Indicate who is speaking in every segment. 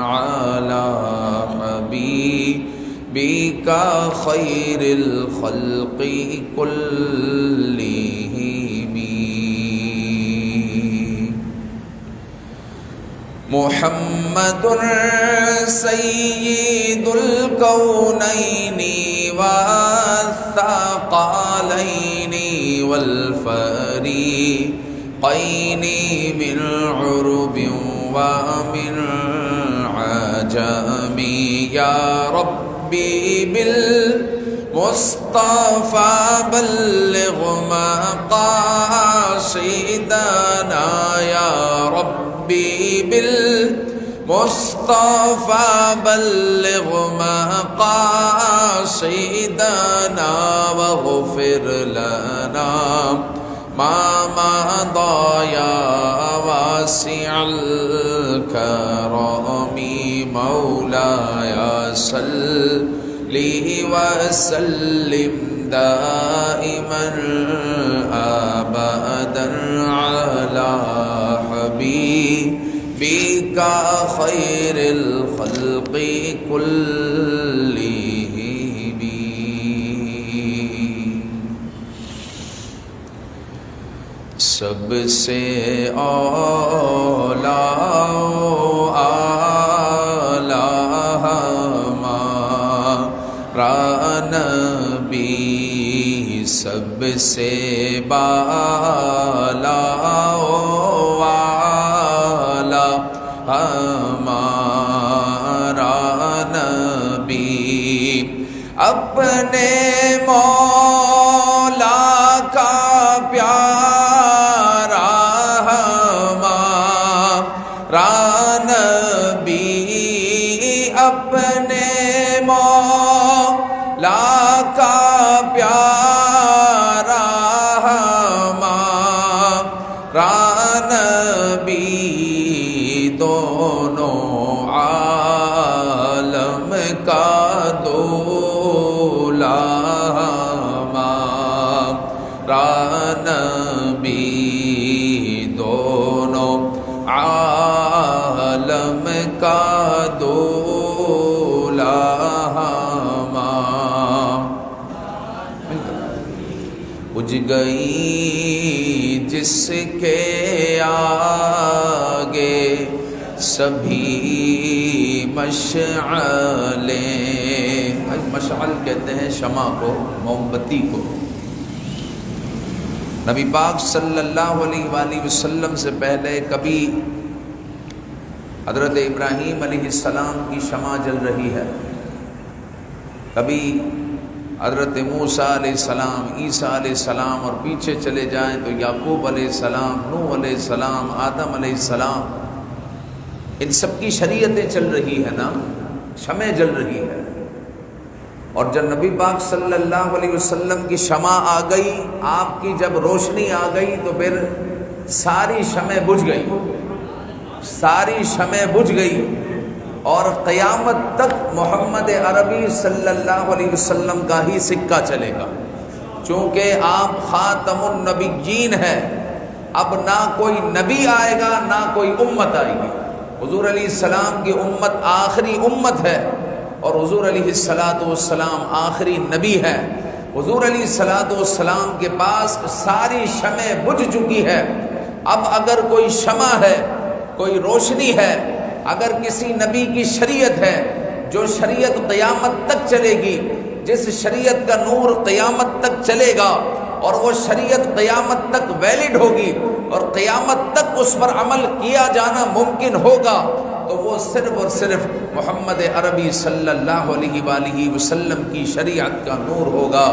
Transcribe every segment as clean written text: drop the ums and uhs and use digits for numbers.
Speaker 1: على حبيبك خير الخلق كلهم محمد سيد الكونين والثقلين والفريقين من عرب ومن عجم يا ربي بالمصطفى بلغ مقاصدنا يا ربي بالمصطفى بلغ مقاصدنا واغفر لنا ما مضى يا واسع الكرم مولاي صل وسلم دائما ابدا على حبيبك خير الخلق كلهم سب سے اولا ہمارا نبی سب سے بالا والا ہمارا نبی اپنے مولا کا پیارا ہمارا نبی اپنے مولا کا پیارا ہمارا نبی دونوں عالم کا دولا ہمارا نبی دونوں عالم کا دولا بجھ گئی جس کے آگے سبھی مشعلیں، مشعل کہتے ہیں شمع کو، موم بتی کو۔ نبی پاک صلی اللہ علیہ وآلہ وسلم سے پہلے کبھی حضرت ابراہیم علیہ السلام کی شمع جل رہی ہے، کبھی حضرت موسیٰ علیہ السلام، عیسیٰ علیہ السلام، اور پیچھے چلے جائیں تو یعقوب علیہ السلام، نوح علیہ السلام، آدم علیہ السلام، ان سب کی شریعتیں چل رہی ہیں نا، شمع جل رہی ہے۔ اور جب نبی پاک صلی اللہ علیہ وسلم کی شمع آ گئی، آپ کی جب روشنی آ گئی تو پھر ساری شمع بجھ گئی، ساری شمع بجھ گئی، اور قیامت تک محمد عربی صلی اللہ علیہ وسلم کا ہی سکہ چلے گا، چونکہ آپ خاتم النبیین ہیں۔ اب نہ کوئی نبی آئے گا نہ کوئی امت آئے گی، حضور علیہ السلام کی امت آخری امت ہے، اور حضور علیہ السلام آخری نبی ہے۔ حضور علیہ السلام کے پاس ساری شمع بجھ چکی ہے۔ اب اگر کوئی شمع ہے، کوئی روشنی ہے، اگر کسی نبی کی شریعت ہے، جو شریعت قیامت تک چلے گی، جس شریعت کا نور قیامت تک چلے گا، اور وہ شریعت قیامت تک ویلڈ ہوگی، اور قیامت تک اس پر عمل کیا جانا ممکن ہوگا، تو وہ صرف اور صرف محمد عربی صلی اللہ علیہ وآلہ وسلم کی شریعت کا نور ہوگا۔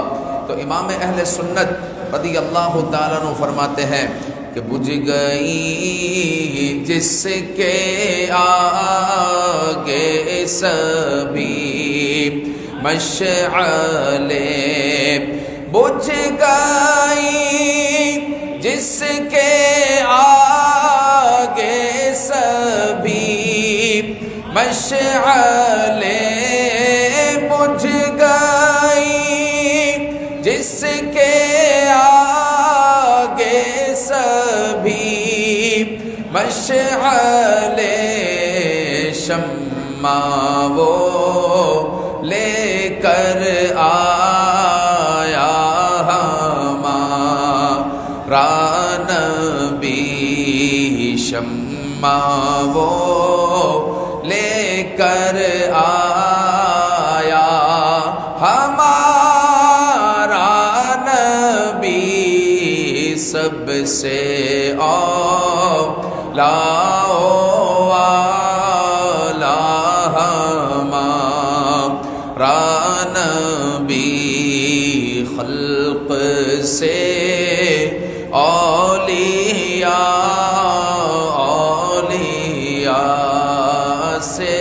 Speaker 1: تو امام اہل سنت رضی اللہ تعالیٰ عنہ فرماتے ہیں کہ بجھ گئی جس کے آگے سبھی مشعلیں، بجھ گئی جس کے آگے سبھی مشعلیں، بجھ گئی جس کے آگے سبھی مشعلیں، شمع وہ لے کر آیا ہمارا نبی، شمع وہ لے کر آیا ہمارا نبی، سب سے اولا نبی، خلق سے اولیاء سے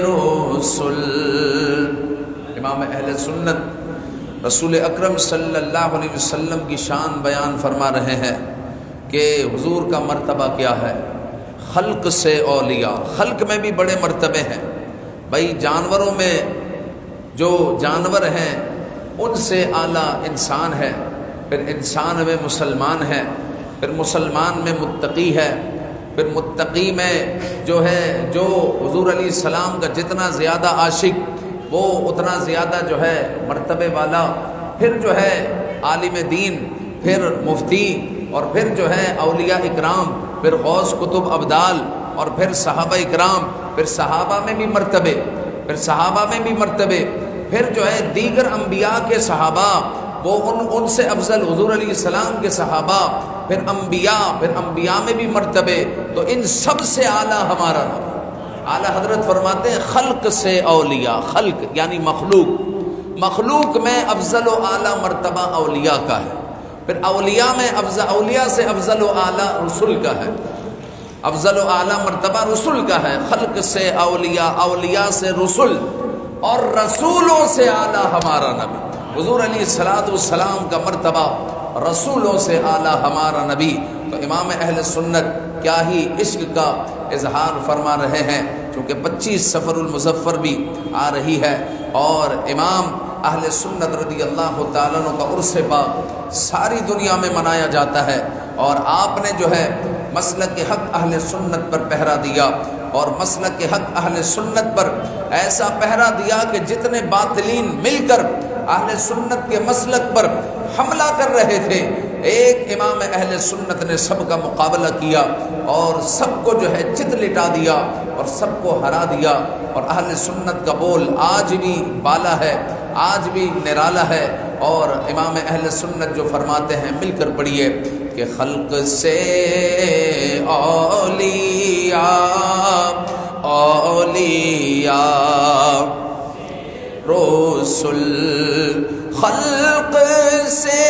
Speaker 1: رسول۔ امام اہل سنت رسول اکرم صلی اللہ علیہ وسلم کی شان بیان فرما رہے ہیں کہ حضور کا مرتبہ کیا ہے، خلق سے اولیاء۔ خلق میں بھی بڑے مرتبے ہیں بھائی، جانوروں میں جو جانور ہیں ان سے اعلیٰ انسان ہے، پھر انسان میں مسلمان ہے، پھر مسلمان میں متقی ہے، پھر متقی میں جو ہے جو حضور علیہ السلام کا جتنا زیادہ عاشق وہ اتنا زیادہ جو ہے مرتبے والا، پھر جو ہے عالم دین، پھر مفتی، اور پھر جو ہے اولیاء اکرام، پھر غوث کتب ابدال، اور پھر صحابہ اکرام، پھر صحابہ میں بھی مرتبے، پھر صحابہ میں بھی مرتبے، پھر جو ہے دیگر انبیاء کے صحابہ وہ ان سے افضل حضور علیہ السلام کے صحابہ، پھر انبیاء میں بھی مرتبے، تو ان سب سے اعلیٰ ہمارا نبی۔ اعلیٰ حضرت فرماتے ہیں خلق سے اولیاء، خلق یعنی مخلوق میں افضل و اعلیٰ مرتبہ اولیاء کا ہے، پھر اولیاء میں اولیاء سے افضل و اعلیٰ رسول کا ہے، افضل و اعلیٰ مرتبہ رسول کا ہے، خلق سے اولیاء، اولیاء سے رسول، اور رسولوں سے اعلیٰ ہمارا نبی۔ حضور علیہ السلام کا مرتبہ رسولوں سے اعلیٰ ہمارا نبی۔ تو امام اہل سنت کیا ہی عشق کا اظہار فرما رہے ہیں، چونکہ 25 صفر المظفر بھی آ رہی ہے، اور امام اہل سنت رضی اللہ تعالیٰ عنہ کا عرس پاک ساری دنیا میں منایا جاتا ہے، اور آپ نے جو ہے مسلک حق اہل سنت پر پہرا دیا، اور مسلک حق اہل سنت پر ایسا پہرا دیا کہ جتنے باطلین مل کر اہل سنت کے مسلک پر حملہ کر رہے تھے، ایک امام اہل سنت نے سب کا مقابلہ کیا اور سب کو جو ہے چت لٹا دیا اور سب کو ہرا دیا۔ اور اہل سنت کا بول آج بھی بالا ہے، آج بھی نرالا ہے، اور امام اہل سنت جو فرماتے ہیں، مل کر پڑھیے کہ خلق سے اولیاء رسول، خلق سے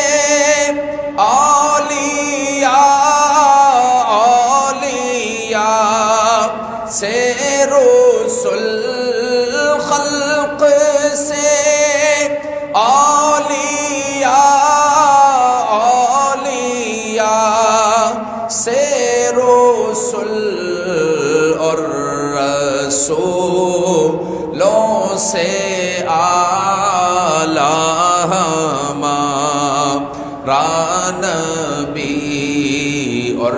Speaker 1: اولیاء سے رسول، خلق سے اولیاء سے رسول، اور رسولوں سے اعلیٰ ہمارا نبی، اور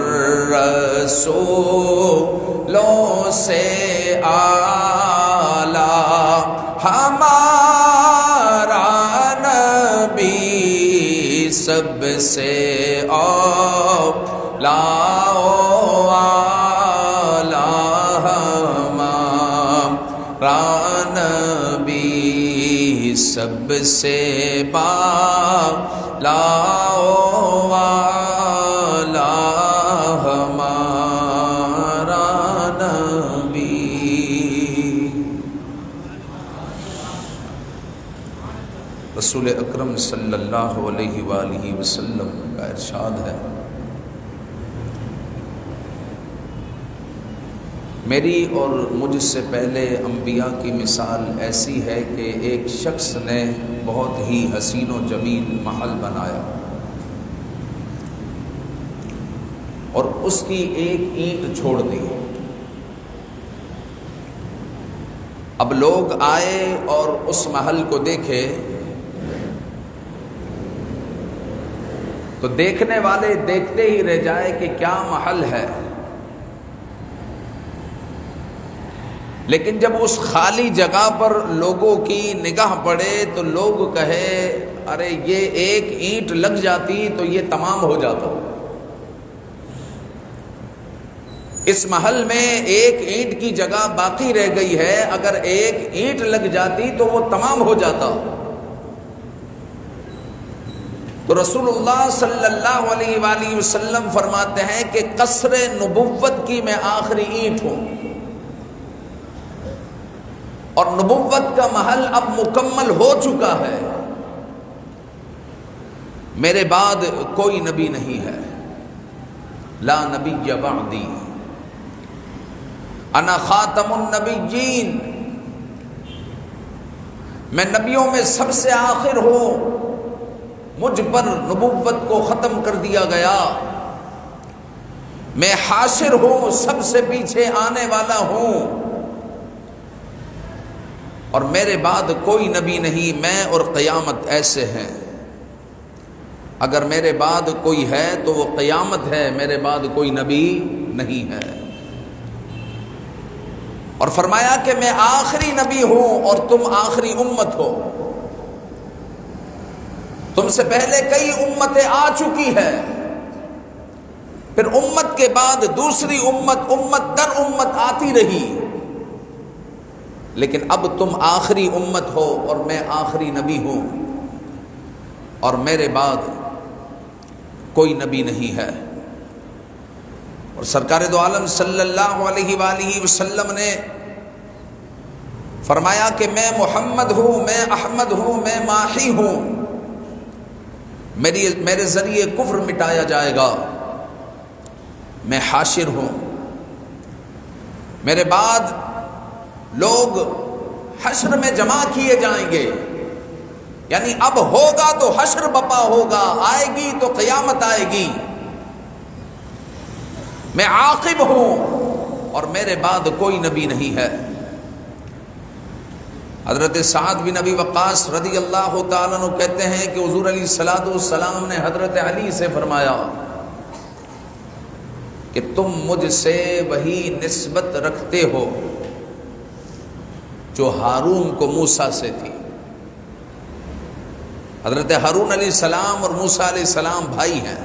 Speaker 1: رسولوں سے اعلیٰ ہمارا نبی، سب سے نبی، سب سے بالا والا ہمارا نبی۔ رسول اکرم صلی اللہ علیہ وآلہ وسلم کا ارشاد ہے، میری اور مجھ سے پہلے انبیاء کی مثال ایسی ہے کہ ایک شخص نے بہت ہی حسین و جمیل محل بنایا اور اس کی ایک اینٹ چھوڑ دی۔ اب لوگ آئے اور اس محل کو دیکھے تو دیکھنے والے دیکھتے ہی رہ جائے کہ کیا محل ہے، لیکن جب اس خالی جگہ پر لوگوں کی نگاہ پڑے تو لوگ کہے ارے یہ ایک اینٹ لگ جاتی تو یہ تمام ہو جاتا، اس محل میں ایک اینٹ کی جگہ باقی رہ گئی ہے، اگر ایک اینٹ لگ جاتی تو وہ تمام ہو جاتا۔ تو رسول اللہ صلی اللہ علیہ وآلہ وسلم فرماتے ہیں کہ قصر نبوت کی میں آخری اینٹ ہوں، اور نبوت کا محل اب مکمل ہو چکا ہے، میرے بعد کوئی نبی نہیں ہے، لا نبی بعدی، انا خاتم النبیین، میں نبیوں میں سب سے آخر ہوں، مجھ پر نبوت کو ختم کر دیا گیا، میں حاشر ہوں، سب سے پیچھے آنے والا ہوں، اور میرے بعد کوئی نبی نہیں، میں اور قیامت ایسے ہیں، اگر میرے بعد کوئی ہے تو وہ قیامت ہے، میرے بعد کوئی نبی نہیں ہے۔ اور فرمایا کہ میں آخری نبی ہوں اور تم آخری امت ہو، تم سے پہلے کئی امتیں آ چکی ہے، پھر امت کے بعد دوسری امت، امت در امت آتی رہی، لیکن اب تم آخری امت ہو اور میں آخری نبی ہوں، اور میرے بعد کوئی نبی نہیں ہے۔ اور سرکار دو عالم صلی اللہ علیہ وآلہ وسلم نے فرمایا کہ میں محمد ہوں، میں احمد ہوں، میں ماحی ہوں، میرے ذریعے کفر مٹایا جائے گا، میں حاشر ہوں، میرے بعد لوگ حشر میں جمع کیے جائیں گے، یعنی اب ہوگا تو حشر بپا ہوگا، آئے گی تو قیامت آئے گی، میں عاقب ہوں اور میرے بعد کوئی نبی نہیں ہے۔ حضرت سعد بن ابی وقاص رضی اللہ تعالیٰ عنہ کہتے ہیں کہ حضور علیہ الصلوۃ والسلام نے حضرت علی سے فرمایا کہ تم مجھ سے وہی نسبت رکھتے ہو جو ہارون کو موسیٰ سے تھی۔ حضرت ہارون علیہ السلام اور موسیٰ علیہ السلام بھائی ہیں،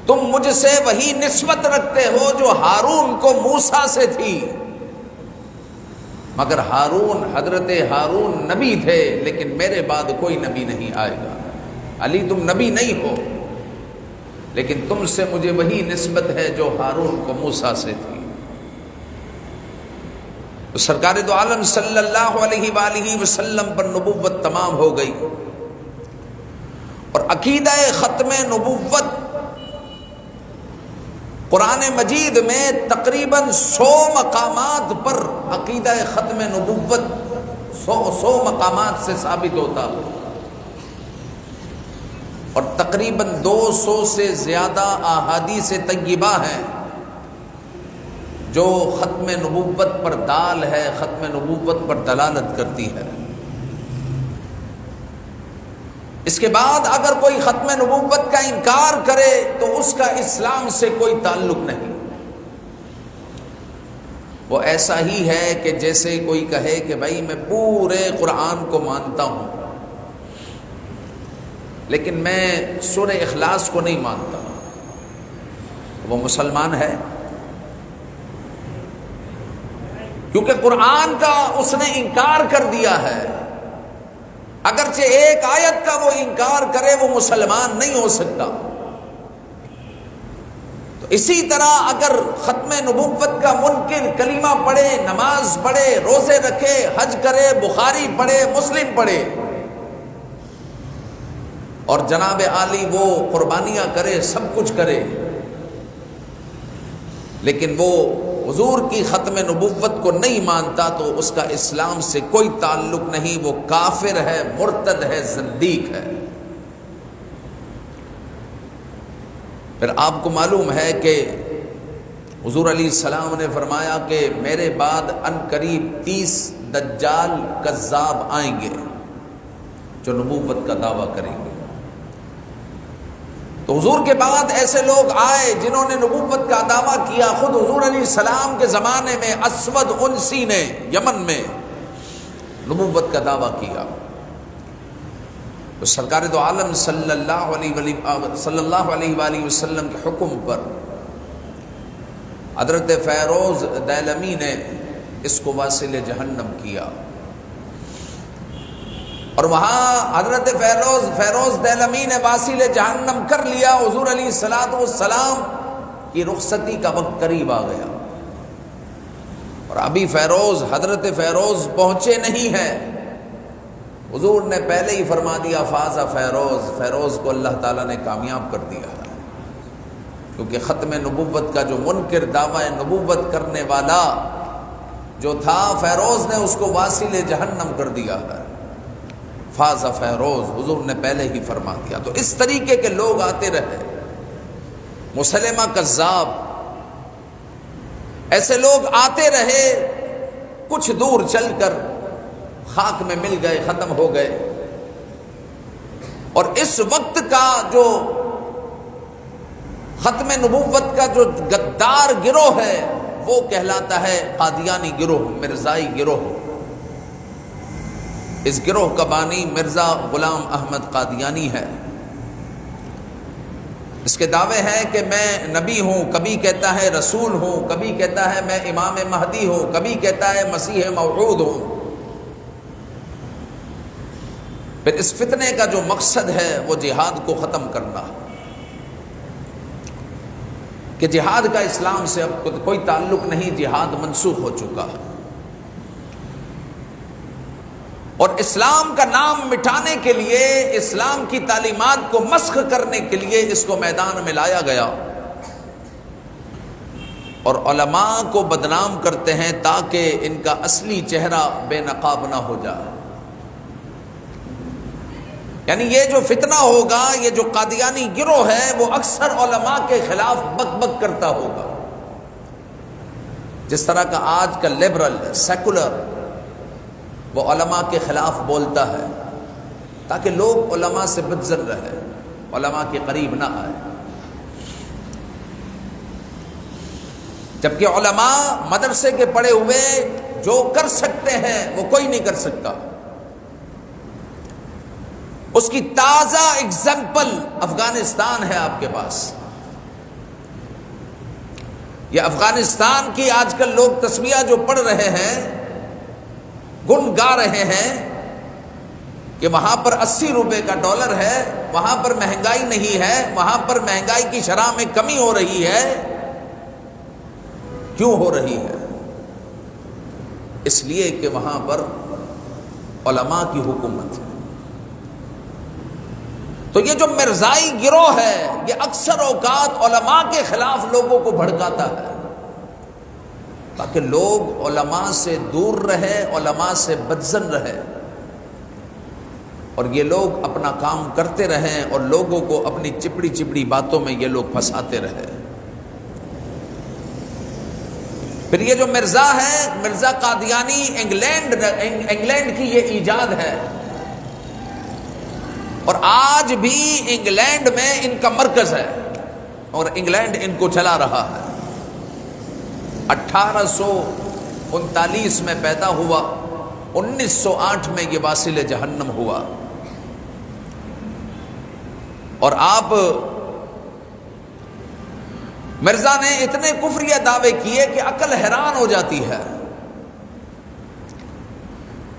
Speaker 1: تم مجھ سے وہی نسبت رکھتے ہو جو ہارون کو موسیٰ سے تھی، مگر حضرت ہارون نبی تھے، لیکن میرے بعد کوئی نبی نہیں آئے گا۔ علی تم نبی نہیں ہو، لیکن تم سے مجھے وہی نسبت ہے جو ہارون کو موسیٰ سے تھی۔ تو سرکار دو عالم صلی اللہ علیہ وآلہ وسلم پر نبوت تمام ہو گئی، اور عقیدہ ختم نبوت قرآن مجید میں تقریباً 100 مقامات پر عقیدہ ختم نبوت 100 مقامات سے ثابت ہوتا، اور تقریباً 200 سے زیادہ احادیث طیبہ ہیں جو ختم نبوت پر دال ہے، ختم نبوت پر دلالت کرتی ہے۔ اس کے بعد اگر کوئی ختم نبوت کا انکار کرے تو اس کا اسلام سے کوئی تعلق نہیں، وہ ایسا ہی ہے کہ جیسے کوئی کہے کہ بھائی میں پورے قرآن کو مانتا ہوں لیکن میں سورہ اخلاص کو نہیں مانتا، وہ مسلمان ہے؟ کیونکہ قرآن کا اس نے انکار کر دیا ہے، اگرچہ ایک آیت کا وہ انکار کرے وہ مسلمان نہیں ہو سکتا۔ تو اسی طرح اگر ختم نبوت کا منکر کلمہ پڑھے، نماز پڑھے، روزے رکھے، حج کرے، بخاری پڑھے، مسلم پڑھے، اور جناب عالی وہ قربانیاں کرے، سب کچھ کرے، لیکن وہ حضور کی ختم نبوت کو نہیں مانتا تو اس کا اسلام سے کوئی تعلق نہیں، وہ کافر ہے، مرتد ہے، زندیق ہے۔ پھر آپ کو معلوم ہے کہ حضور علیہ السلام نے فرمایا کہ میرے بعد ان قریب 30 دجال کذاب آئیں گے جو نبوت کا دعویٰ کریں گے۔ تو حضور کے بعد ایسے لوگ آئے جنہوں نے نبوت کا دعویٰ کیا. خود حضور علیہ السلام کے زمانے میں اسود انسی نے یمن میں نبوت کا دعویٰ کیا. تو سرکار دو عالم صلی اللہ علیہ وآلہ وسلم کے حکم پر حضرت فیروز دیلمی نے اس کو واصل جہنم کیا، اور وہاں حضرت فیروز دیلمی نے واصل جہنم کر لیا. حضور علیہ السلام کی رخصتی کا وقت قریب آ گیا، اور ابھی حضرت فیروز پہنچے نہیں ہیں. حضور نے پہلے ہی فرما دیا فاز فیروز کو اللہ تعالیٰ نے کامیاب کر دیا، کیونکہ ختم نبوت کا جو منکر دعوی نبوت کرنے والا جو تھا، فیروز نے اس کو واصل جہنم کر دیا ہے. فاز فیروز حضور نے پہلے ہی فرما دیا. تو اس طریقے کے لوگ آتے رہے. مسلمہ کذاب، ایسے لوگ آتے رہے، کچھ دور چل کر خاک میں مل گئے، ختم ہو گئے. اور اس وقت کا جو ختم نبوت کا جو غدار گروہ ہے وہ کہلاتا ہے قادیانی گروہ، مرزائی گروہ. اس گروہ کا بانی مرزا غلام احمد قادیانی ہے. اس کے دعوے ہیں کہ میں نبی ہوں، کبھی کہتا ہے رسول ہوں، کبھی کہتا ہے میں امام مہدی ہوں، کبھی کہتا ہے مسیح موعود ہوں. پھر اس فتنے کا جو مقصد ہے وہ جہاد کو ختم کرنا، کہ جہاد کا اسلام سے اب کوئی تعلق نہیں، جہاد منسوخ ہو چکا. اور اسلام کا نام مٹانے کے لیے، اسلام کی تعلیمات کو مسخ کرنے کے لیے اس کو میدان میں لایا گیا. اور علماء کو بدنام کرتے ہیں تاکہ ان کا اصلی چہرہ بے نقاب نہ ہو جائے. یعنی یہ جو فتنہ ہوگا، یہ جو قادیانی گروہ ہے، وہ اکثر علماء کے خلاف بک بک کرتا ہوگا، جس طرح کا آج کا لبرل سیکولر وہ علماء کے خلاف بولتا ہے، تاکہ لوگ علماء سے بدظن رہے، علماء کے قریب نہ آئے. جبکہ علماء مدرسے کے پڑھے ہوئے جو کر سکتے ہیں وہ کوئی نہیں کر سکتا. اس کی تازہ اگزامپل افغانستان ہے آپ کے پاس. یہ افغانستان کی آج کل لوگ تسبیح جو پڑھ رہے ہیں، گن گا رہے ہیں کہ وہاں پر 80 روپے کا ڈالر ہے، وہاں پر مہنگائی نہیں ہے، وہاں پر مہنگائی کی شرح میں کمی ہو رہی ہے. کیوں ہو رہی ہے؟ اس لیے کہ وہاں پر علماء کی حکومت ہے. تو یہ جو مرزائی گروہ ہے یہ اکثر اوقات علماء کے خلاف لوگوں کو بھڑکاتا ہے، تاکہ لوگ علماء سے دور رہے، علماء سے بدظن رہے، اور یہ لوگ اپنا کام کرتے رہیں اور لوگوں کو اپنی چپڑی چپڑی باتوں میں یہ لوگ پھنساتے رہے. پھر یہ جو مرزا ہے، مرزا قادیانی، انگلینڈ کی یہ ایجاد ہے، اور آج بھی انگلینڈ میں ان کا مرکز ہے، اور انگلینڈ ان کو چلا رہا ہے. 1839 میں پیدا ہوا، 1908 میں یہ واصل جہنم ہوا. اور آپ مرزا نے اتنے کفریہ دعوے کیے کہ عقل حیران ہو جاتی ہے.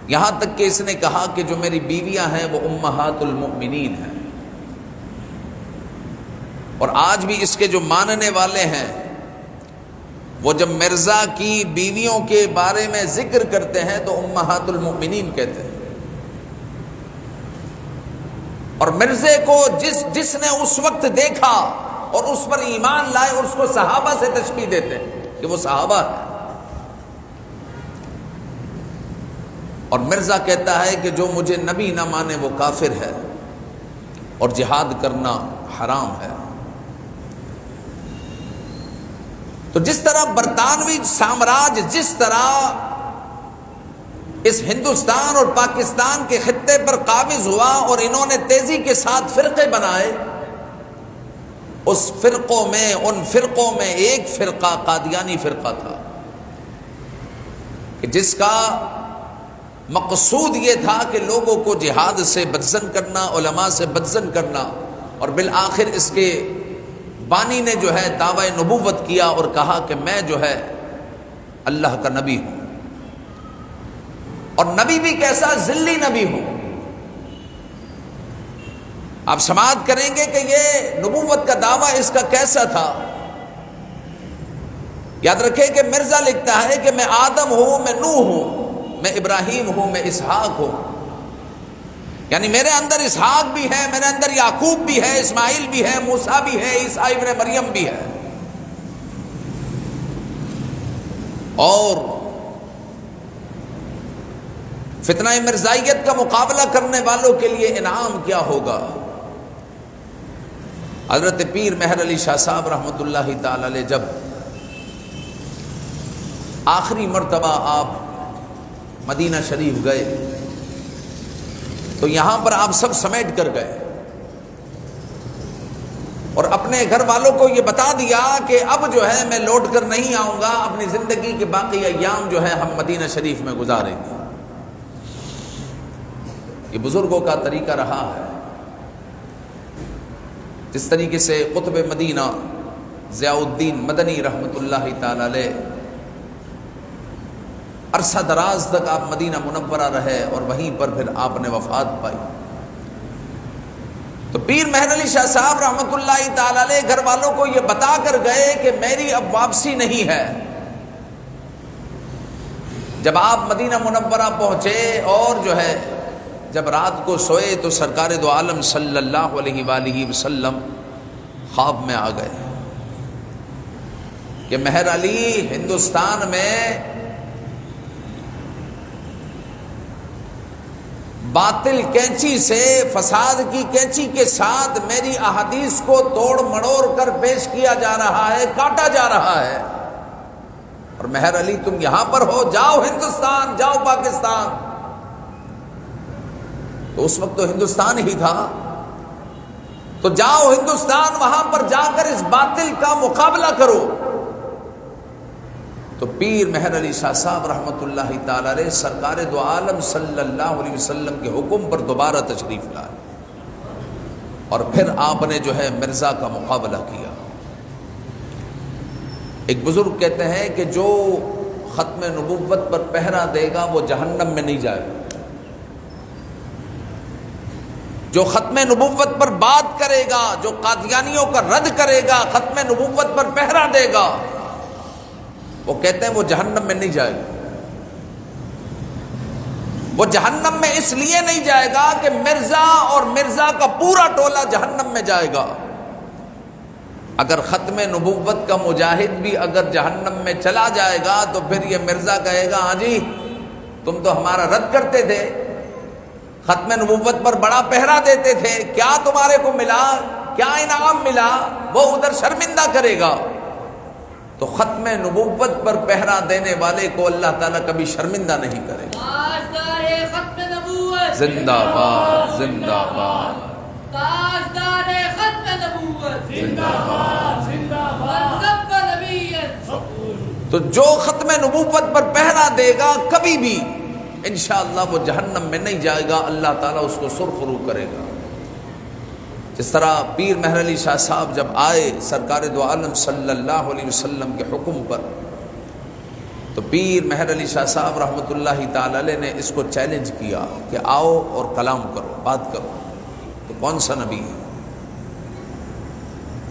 Speaker 1: یہاں تک کہ اس نے کہا کہ جو میری بیویاں ہیں وہ امہات المؤمنین ہیں. اور آج بھی اس کے جو ماننے والے ہیں وہ جب مرزا کی بیویوں کے بارے میں ذکر کرتے ہیں تو امہات المؤمنین کہتے ہیں. اور مرزے کو جس نے اس وقت دیکھا اور اس پر ایمان لائے، اور اس کو صحابہ سے تشبیہ دیتے ہیں کہ وہ صحابہ ہے. اور مرزا کہتا ہے کہ جو مجھے نبی نہ مانے وہ کافر ہے اور جہاد کرنا حرام ہے. تو جس طرح برطانوی سامراج جس طرح اس ہندوستان اور پاکستان کے خطے پر قابض ہوا اور انہوں نے تیزی کے ساتھ فرقے بنائے، اس فرقوں میں، ان فرقوں میں ایک فرقہ قادیانی فرقہ تھا کہ جس کا مقصود یہ تھا کہ لوگوں کو جہاد سے بدظن کرنا، علماء سے بدظن کرنا، اور بالآخر اس کے بانی نے جو ہے دعوی نبوت کیا اور کہا کہ میں جو ہے اللہ کا نبی ہوں، اور نبی بھی کیسا، ذلی نبی ہوں۔ آپ سماعت کریں گے کہ یہ نبوت کا دعویٰ اس کا کیسا تھا۔ یاد رکھیں کہ مرزا لکھتا ہے کہ میں آدم ہوں، میں نوح ہوں، میں ابراہیم ہوں، میں اسحاق ہوں، یعنی میرے اندر اسحاق بھی ہے، میرے اندر یعقوب بھی ہے، اسماعیل بھی ہے، موسیٰ بھی ہے، عیسیٰ ابن مریم بھی ہے۔ اور فتنہ مرزائیت کا مقابلہ کرنے والوں کے لیے انعام کیا ہوگا۔ حضرت پیر مہر علی شاہ صاحب رحمۃ اللہ تعالی علیہ جب آخری مرتبہ آپ مدینہ شریف گئے تو یہاں پر آپ سب سمیٹ کر گئے اور اپنے گھر والوں کو یہ بتا دیا کہ اب جو ہے میں لوٹ کر نہیں آؤں گا، اپنی زندگی کے باقی ایام جو ہے ہم مدینہ شریف میں گزاریں گے۔ یہ بزرگوں کا طریقہ رہا ہے۔ جس طریقے سے قطب مدینہ ضیاء الدین مدنی رحمۃ اللہ تعالی علیہ عرصہ دراز تک آپ مدینہ منورہ رہے اور وہیں پر پھر آپ نے وفات پائی، تو پیر مہر علی شاہ صاحب رحمۃ اللہ تعالی علیہ گھر والوں کو یہ بتا کر گئے کہ میری اب واپسی نہیں ہے۔ جب آپ مدینہ منورہ پہنچے اور جو ہے جب رات کو سوئے تو سرکار دو عالم صلی اللہ علیہ وآلہ وسلم خواب میں آ گئے کہ مہر علی ہندوستان میں باطل کینچی سے، فساد کی کینچی کے ساتھ میری احادیث کو توڑ مڑوڑ کر پیش کیا جا رہا ہے، کاٹا جا رہا ہے، اور مہر علی تم یہاں پر ہو، جاؤ ہندوستان، جاؤ پاکستان۔ تو اس وقت تو ہندوستان ہی تھا، تو جاؤ ہندوستان، وہاں پر جا کر اس باطل کا مقابلہ کرو۔ تو پیر مہر علی شاہ صاحب رحمۃ اللہ تعالی علیہ سرکار دو عالم صلی اللہ علیہ وسلم کے حکم پر دوبارہ تشریف لائے اور پھر آپ نے جو ہے مرزا کا مقابلہ کیا۔ ایک بزرگ کہتے ہیں کہ جو ختم نبوت پر پہرا دے گا وہ جہنم میں نہیں جائے گا، جو ختم نبوت پر بات کرے گا، جو قادیانیوں کا رد کرے گا، ختم نبوت پر پہرا دے گا، وہ کہتے ہیں وہ جہنم میں نہیں جائے گا۔ وہ جہنم میں اس لیے نہیں جائے گا کہ مرزا اور مرزا کا پورا ٹولہ جہنم میں جائے گا۔ اگر ختم نبوت کا مجاہد بھی اگر جہنم میں چلا جائے گا تو پھر یہ مرزا کہے گا ہاں جی تم تو ہمارا رد کرتے تھے، ختم نبوت پر بڑا پہرا دیتے تھے، کیا تمہارے کو ملا، کیا انعام ملا، وہ ادھر شرمندہ کرے گا۔ تو ختم نبوت پر پہرا دینے والے کو اللہ تعالیٰ کبھی شرمندہ نہیں کرے گا۔ زندہ باد، زندہ باد، تو جو ختم نبوت پر پہرا دے گا کبھی بھی انشاءاللہ وہ جہنم میں نہیں جائے گا، اللہ تعالیٰ اس کو سرخرو کرے گا۔ جس طرح پیر مہر علی شاہ صاحب جب آئے سرکار دو عالم صلی اللہ علیہ وسلم کے حکم پر، تو پیر مہر علی شاہ صاحب رحمۃ اللہ تعالی علیہ نے اس کو چیلنج کیا کہ آؤ اور کلام کرو، بات کرو، تو کون سا نبی ہے؟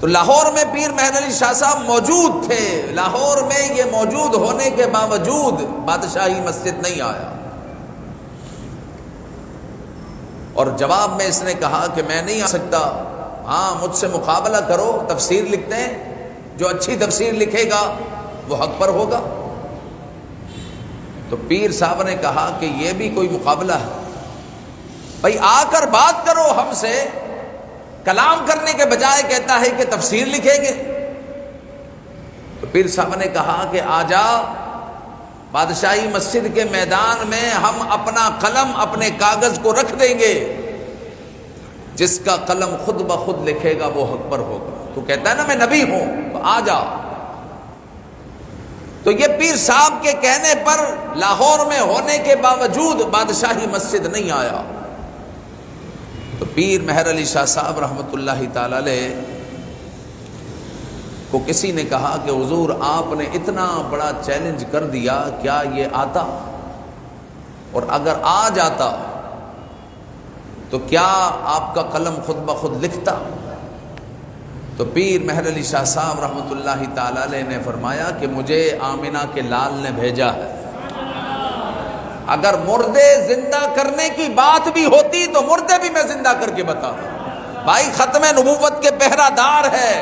Speaker 1: تو لاہور میں پیر مہر علی شاہ صاحب موجود تھے، لاہور میں یہ موجود ہونے کے باوجود بادشاہی مسجد نہیں آیا، اور جواب میں اس نے کہا کہ میں نہیں آ سکتا، ہاں مجھ سے مقابلہ کرو، تفسیر لکھتے ہیں، جو اچھی تفسیر لکھے گا وہ حق پر ہوگا۔ تو پیر صاحب نے کہا کہ یہ بھی کوئی مقابلہ ہے، بھائی آ کر بات کرو ہم سے، کلام کرنے کے بجائے کہتا ہے کہ تفسیر لکھیں گے۔ تو پیر صاحب نے کہا کہ آ جا بادشاہی مسجد کے میدان میں، ہم اپنا قلم اپنے کاغذ کو رکھ دیں گے، جس کا قلم خود بخود لکھے گا وہ حق پر ہوگا۔ تو کہتا ہے نا میں نبی ہوں تو آ جا. تو یہ پیر صاحب کے کہنے پر لاہور میں ہونے کے باوجود بادشاہی مسجد نہیں آیا. تو پیر مہر علی شاہ صاحب رحمۃ اللہ تعالی علیہ کو کسی نے کہا کہ حضور آپ نے اتنا بڑا چیلنج کر دیا، کیا یہ آتا؟ اور اگر آ جاتا تو کیا آپ کا قلم خود بخود لکھتا؟ تو پیر مہر علی شاہ صاحب رحمۃ اللہ تعالی علیہ نے فرمایا کہ مجھے آمنہ کے لال نے بھیجا ہے. اگر مردے زندہ کرنے کی بات بھی ہوتی تو مردے بھی میں زندہ کر کے بتاتا. بھائی ختم نبوت کے پہرہ دار ہے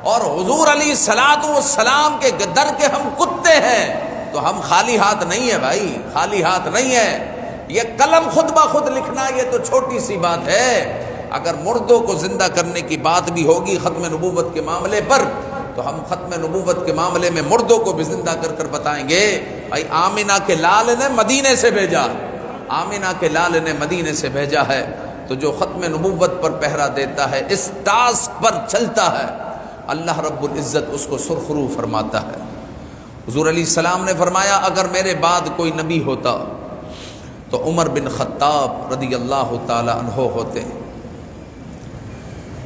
Speaker 1: اور حضور علیہ الصلوۃ والسلام کے در کے ہم کتے ہیں، تو ہم خالی ہاتھ نہیں ہے بھائی، خالی ہاتھ نہیں ہے. یہ قلم خود بخود لکھنا یہ تو چھوٹی سی بات ہے، اگر مردوں کو زندہ کرنے کی بات بھی ہوگی ختم نبوت کے معاملے پر تو ہم ختم نبوت کے معاملے میں مردوں کو بھی زندہ کر کر بتائیں گے. بھائی آمنہ کے لال نے مدینے سے بھیجا، آمنہ کے لال نے مدینے سے بھیجا ہے. تو جو ختم نبوت پر پہرا دیتا ہے، اس ٹاسک پر چلتا ہے، اللہ رب العزت اس کو سرخرو فرماتا ہے. حضور علیہ السلام نے فرمایا اگر میرے بعد کوئی نبی ہوتا تو عمر بن خطاب رضی اللہ تعالی عنہ ہوتے.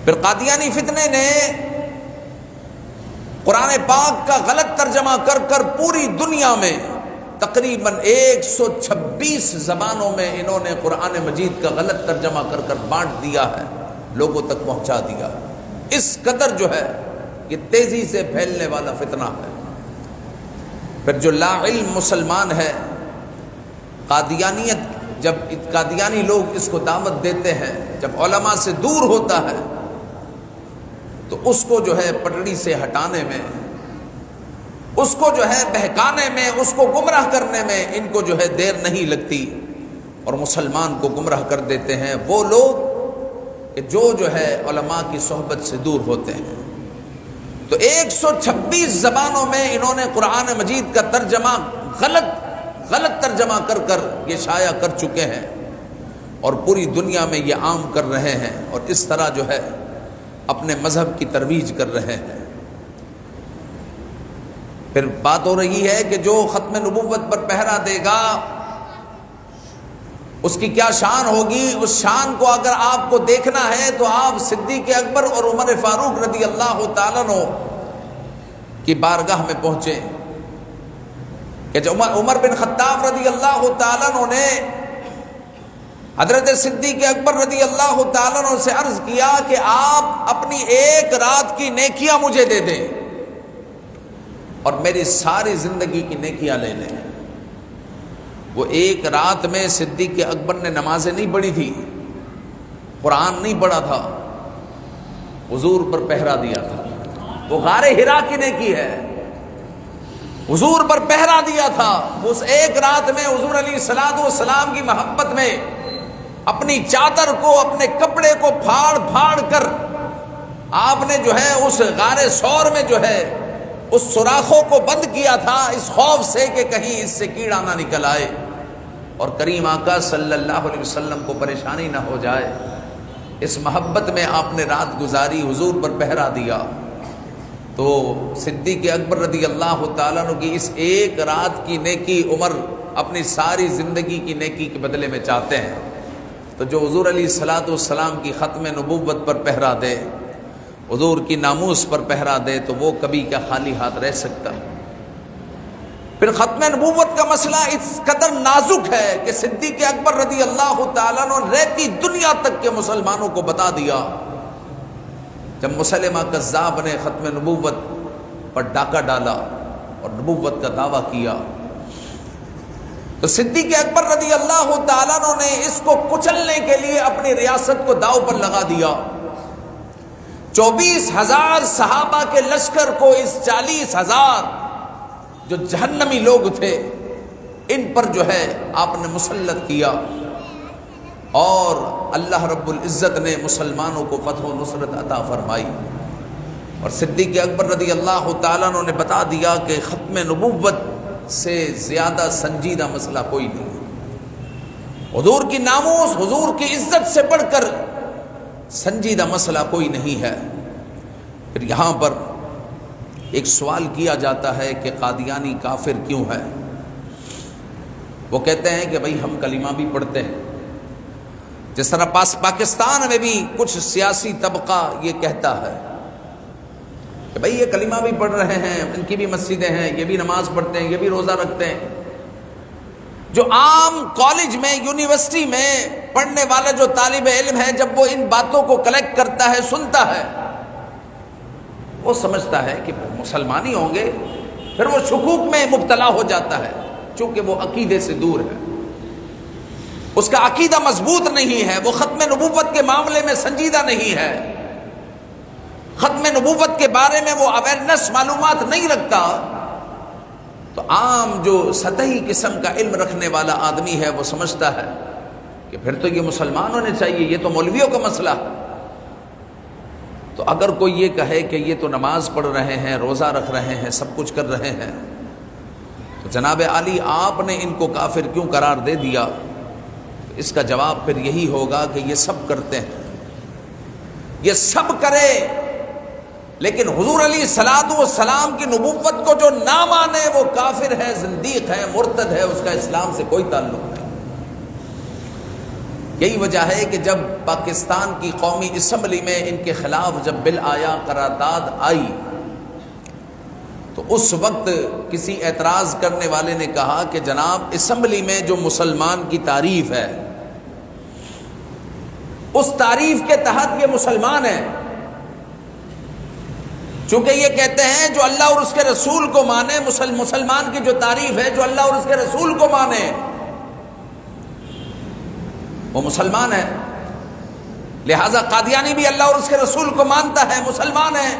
Speaker 1: پھر قادیانی فتنے نے قرآن پاک کا غلط ترجمہ کر کر پوری دنیا میں تقریباً 126 زبانوں میں انہوں نے قرآن مجید کا غلط ترجمہ کر کر بانٹ دیا ہے، لوگوں تک پہنچا دیا. اس قدر جو ہے یہ تیزی سے پھیلنے والا فتنہ ہے. پھر جو لا علم مسلمان ہے، قادیانیت، جب قادیانی لوگ اس کو دعوت دیتے ہیں، جب علماء سے دور ہوتا ہے تو اس کو جو ہے پٹڑی سے ہٹانے میں، اس کو جو ہے بہکانے میں، اس کو گمراہ کرنے میں ان کو جو ہے دیر نہیں لگتی اور مسلمان کو گمراہ کر دیتے ہیں وہ لوگ کہ جو ہے علماء کی صحبت سے دور ہوتے ہیں. تو 126 زبانوں میں انہوں نے قرآن مجید کا ترجمہ غلط ترجمہ کر کر یہ شائع کر چکے ہیں اور پوری دنیا میں یہ عام کر رہے ہیں اور اس طرح جو ہے اپنے مذہب کی ترویج کر رہے ہیں. پھر بات ہو رہی ہے کہ جو ختم نبوت پر پہرا دے گا اس کی کیا شان ہوگی. اس شان کو اگر آپ کو دیکھنا ہے تو آپ صدیق اکبر اور عمر فاروق رضی اللہ تعالیٰ عنہ کی بارگاہ میں پہنچے کہ جو عمر بن خطاب رضی اللہ تعالیٰ عنہ نے حضرت صدیق اکبر رضی اللہ تعالیٰ عنہ سے عرض کیا کہ آپ اپنی ایک رات کی نیکیاں مجھے دے دیں اور میری ساری زندگی کی نیکیاں لے لیں. وہ ایک رات میں صدیق اکبر نے نمازیں نہیں پڑھی تھی، قرآن نہیں پڑھا تھا، حضور پر پہرا دیا تھا. وہ غار حرا کی نیکی ہے، حضور پر پہرا دیا تھا. اس ایک رات میں حضور علیہ الصلوۃ والسلام کی محبت میں اپنی چادر کو، اپنے کپڑے کو پھاڑ پھاڑ کر آپ نے جو ہے اس غار ثور میں جو ہے اس سوراخوں کو بند کیا تھا، اس خوف سے کہ کہیں اس سے کیڑا نہ نکل آئے اور کریم آقا صلی اللہ علیہ وسلم کو پریشانی نہ ہو جائے. اس محبت میں آپ نے رات گزاری، حضور پر پہرا دیا. تو صدیق اکبر رضی اللہ تعالیٰ عنہ کی اس ایک رات کی نیکی عمر اپنی ساری زندگی کی نیکی کے بدلے میں چاہتے ہیں. تو جو حضور علیہ الصلوۃ والسلام کی ختم نبوت پر پہرا دے، حضور کی ناموس پر پہرا دے، تو وہ کبھی کیا خالی ہاتھ رہ سکتا. پھر ختم نبوت کا مسئلہ اس قدر نازک ہے کہ صدیق اکبر رضی اللہ تعالیٰ عنہ رہتی دنیا تک کے مسلمانوں کو بتا دیا. جب مسلمہ کذاب نے ختم نبوت پر ڈاکہ ڈالا اور نبوت کا دعویٰ کیا تو صدیق اکبر رضی اللہ تعالیٰ عنہ نے اس کو کچلنے کے لیے اپنی ریاست کو داؤ پر لگا دیا. 24,000 صحابہ کے لشکر کو اس 40,000 جو جہنمی لوگ تھے ان پر جو ہے آپ نے مسلط کیا اور اللہ رب العزت نے مسلمانوں کو فتح و نصرت عطا فرمائی. اور صدیق اکبر رضی اللہ تعالیٰ عنہ نے بتا دیا کہ ختم نبوت سے زیادہ سنجیدہ مسئلہ کوئی نہیں. حضور کی ناموس، حضور کی عزت سے بڑھ کر سنجیدہ مسئلہ کوئی نہیں ہے. پھر یہاں پر ایک سوال کیا جاتا ہے کہ قادیانی کافر کیوں ہے؟ وہ کہتے ہیں کہ بھئی ہم کلمہ بھی پڑھتے ہیں، جس طرح پاکستان میں بھی کچھ سیاسی طبقہ یہ کہتا ہے کہ بھئی یہ کلمہ بھی پڑھ رہے ہیں، ان کی بھی مسجدیں ہیں، یہ بھی نماز پڑھتے ہیں، یہ بھی روزہ رکھتے ہیں۔ جو عام کالج میں، یونیورسٹی میں پڑھنے والا جو طالب علم ہے، جب وہ ان باتوں کو کلیکٹ کرتا ہے، سنتا ہے، وہ سمجھتا ہے کہ مسلمان ہی ہوں گے، پھر وہ شکوک میں مبتلا ہو جاتا ہے، چونکہ وہ عقیدے سے دور ہے، اس کا عقیدہ مضبوط نہیں ہے، وہ ختم نبوت کے معاملے میں سنجیدہ نہیں ہے، ختم نبوت کے بارے میں وہ اویئرنس، معلومات نہیں رکھتا، تو عام جو سطحی قسم کا علم رکھنے والا آدمی ہے وہ سمجھتا ہے کہ پھر تو یہ مسلمان ہونے چاہیے، یہ تو مولویوں کا مسئلہ ہے۔ تو اگر کوئی یہ کہے کہ یہ تو نماز پڑھ رہے ہیں، روزہ رکھ رہے ہیں، سب کچھ کر رہے ہیں، تو جناب عالی آپ نے ان کو کافر کیوں قرار دے دیا؟ اس کا جواب پھر یہی ہوگا کہ یہ سب کرتے ہیں، یہ سب کرے، لیکن حضور علیہ الصلوۃ والسلام کی نبوت کو جو نہ مانے وہ کافر ہے، زندیق ہے، مرتد ہے، اس کا اسلام سے کوئی تعلق نہیں۔ یہی وجہ ہے کہ جب پاکستان کی قومی اسمبلی میں ان کے خلاف جب بل آیا، قرارداد آئی، تو اس وقت کسی اعتراض کرنے والے نے کہا کہ جناب اسمبلی میں جو مسلمان کی تعریف ہے، اس تعریف کے تحت یہ مسلمان ہے، چونکہ یہ کہتے ہیں جو اللہ اور اس کے رسول کو مانے، مسلمان کی جو تعریف ہے جو اللہ اور اس کے رسول کو مانے وہ مسلمان ہے، لہذا قادیانی بھی اللہ اور اس کے رسول کو مانتا ہے، مسلمان ہے،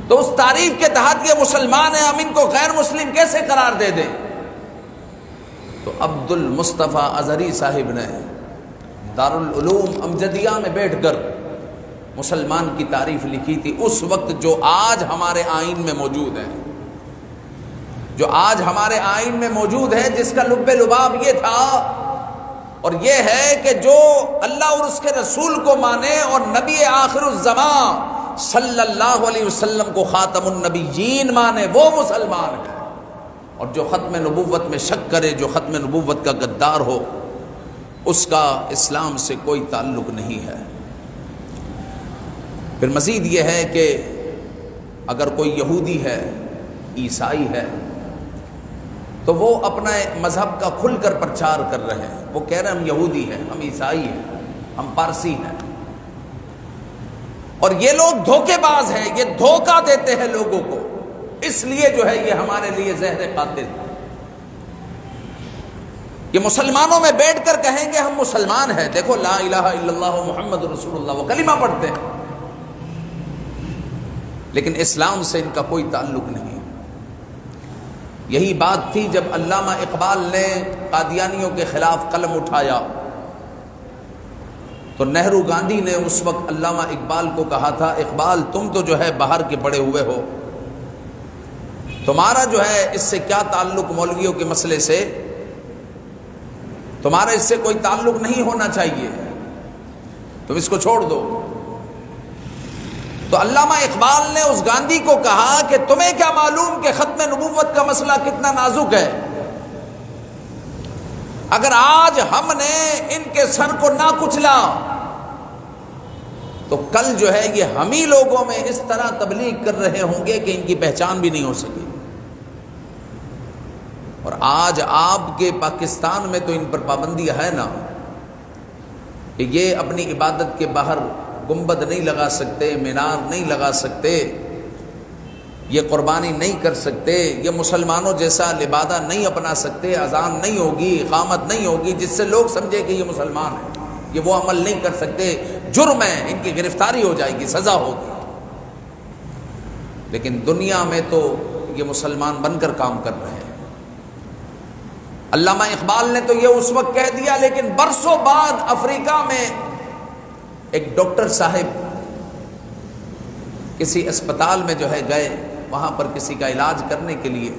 Speaker 1: تو اس تعریف کے تحت یہ مسلمان ہیں، ہم ان کو غیر مسلم کیسے قرار دے دیں؟ تو عبد المصطفیٰ ازہری صاحب نے دارالعلوم امجدیہ میں بیٹھ کر مسلمان کی تعریف لکھی تھی، اس وقت جو آج ہمارے آئین میں موجود ہے، جو آج ہمارے آئین میں موجود ہے، جس کا لب لباب یہ تھا اور یہ ہے کہ جو اللہ اور اس کے رسول کو مانے اور نبی آخر الزمان صلی اللہ علیہ وسلم کو خاتم النبیین مانے، وہ مسلمان ہے، اور جو ختم نبوت میں شک کرے، جو ختم نبوت کا غدار ہو، اس کا اسلام سے کوئی تعلق نہیں ہے۔ پھر مزید یہ ہے کہ اگر کوئی یہودی ہے، عیسائی ہے، تو وہ اپنا مذہب کا کھل کر پرچار کر رہے ہیں، وہ کہہ رہے ہیں ہم یہودی ہیں، ہم عیسائی ہیں، ہم پارسی ہیں، اور یہ لوگ دھوکے باز ہیں، یہ دھوکہ دیتے ہیں لوگوں کو، اس لیے جو ہے یہ ہمارے لیے زہر قاتل ہے۔ یہ مسلمانوں میں بیٹھ کر کہیں کہ ہم مسلمان ہیں، دیکھو لا الہ الا اللہ محمد رسول اللہ، وہ کلمہ پڑھتے ہیں، لیکن اسلام سے ان کا کوئی تعلق نہیں۔ یہی بات تھی جب علامہ اقبال نے قادیانیوں کے خلاف قلم اٹھایا، تو نہرو گاندھی نے اس وقت علامہ اقبال کو کہا تھا، اقبال تم تو جو ہے باہر کے پڑے ہوئے ہو، تمہارا جو ہے اس سے کیا تعلق مولویوں کے مسئلے سے، تمہارا اس سے کوئی تعلق نہیں ہونا چاہیے، تم اس کو چھوڑ دو۔ تو علامہ اقبال نے اس گاندھی کو کہا کہ تمہیں کیا معلوم کہ ختم نبوت کا مسئلہ کتنا نازک ہے، اگر آج ہم نے ان کے سر کو نہ کچلا تو کل جو ہے یہ ہم ہی لوگوں میں اس طرح تبلیغ کر رہے ہوں گے کہ ان کی پہچان بھی نہیں ہو سکی۔ اور آج آپ کے پاکستان میں تو ان پر پابندی ہے نا کہ یہ اپنی عبادت کے باہر گنبد نہیں لگا سکتے، مینار نہیں لگا سکتے، یہ قربانی نہیں کر سکتے، یہ مسلمانوں جیسا لبادہ نہیں اپنا سکتے، اذان نہیں ہوگی، اقامت نہیں ہوگی جس سے لوگ سمجھے کہ یہ مسلمان ہیں، یہ وہ عمل نہیں کر سکتے، جرم ہے، ان کی گرفتاری ہو جائے گی، سزا ہوگی۔ لیکن دنیا میں تو یہ مسلمان بن کر کام کر رہے ہیں۔ علامہ اقبال نے تو یہ اس وقت کہہ دیا، لیکن برسوں بعد افریقہ میں ایک ڈاکٹر صاحب کسی اسپتال میں جو ہے گئے، وہاں پر کسی کا علاج کرنے کے لیے،